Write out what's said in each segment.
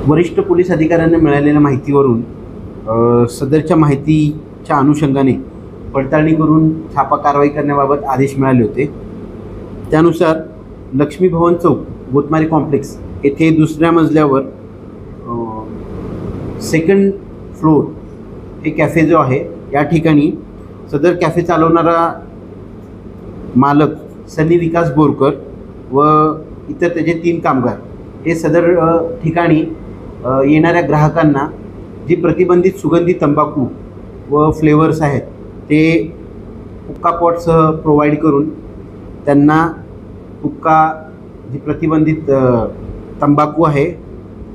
वरिष्ठ पोलीस अधिकाऱ्यांना मिळालेल्या माहितीवरून सदरच्या माहितीच्या अनुषंगाने पडताळणी करून छापा कारवाई करण्याबाबत आदेश मिळाले होते। त्यानुसार लक्ष्मी भवन चौक गोतमारी कॉम्प्लेक्स येथे दुसऱ्या मजल्यावर सेकंड फ्लोर हे कॅफे जो आहे या ठिकाणी सदर कॅफे चालवणारा मालक सनी विकास बोरकर व इतर त्याचे 3 कामगार हे सदर ठिकाणी येणाऱ्या ग्राहकांना जी प्रतिबंधित सुगंधी तंबाखू व फ्लेवर्स आहेत ते हुक्का पॉटसह प्रोव्हाइड करून त्यांना हुक्का जी प्रतिबंधित तंबाखू आहे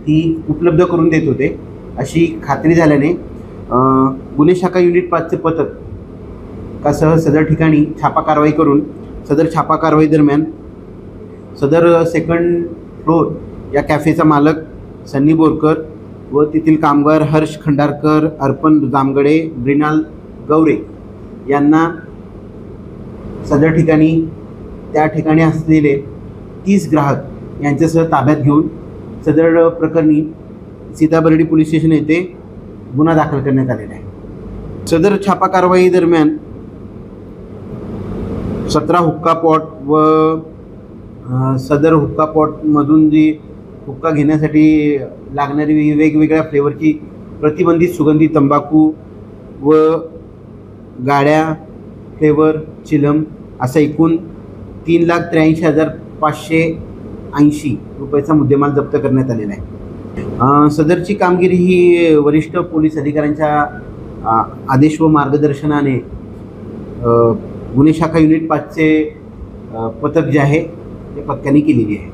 ती उपलब्ध करून देत होते अशी खात्री झाल्याने गुन्हे शाखा युनिट 5चे पथक कासह सदर ठिकाणी छापा कारवाई करून सदर छापा कारवाई दरम्यान सदर सेकंड फ्लोर या कॅफेचा मालक सन्नी बोरकर व तेथील कामगार हर्ष खंडारकर, अर्पण जामगडे, ब्रिनाल गौरे यांना सदर ठिकाणी त्या ठिकाणी असलेले 30 ग्राहक यांच्यासह ताब्यात घेऊन सदर प्रकरणी सीताबर्डी पोलीस स्टेशन येथे गुन्हा दाखल करण्यात आलेला आहे। सदर छापा कारवाई दरम्यान 17 हुक्का पॉट व सदर हुक्का पॉटमधून जी हुक्का घेण्यासाठी लागणारी वेगवेगळ्या फ्लेवरची प्रतिबंधित सुगंधी तंबाखू व गाड्या फ्लेवर चिलम असा एकूण 3,83,580 रुपयाचा मुद्देमाल जप्त करण्यात आलेला आहे। सदरची कामगिरी ही वरिष्ठ पोलीस अधिकाऱ्यांच्या आदेश व मार्गदर्शनाने गुन्हे शाखा युनिट 5चे पथक जे आहे ते पथकाने केलेली आहे।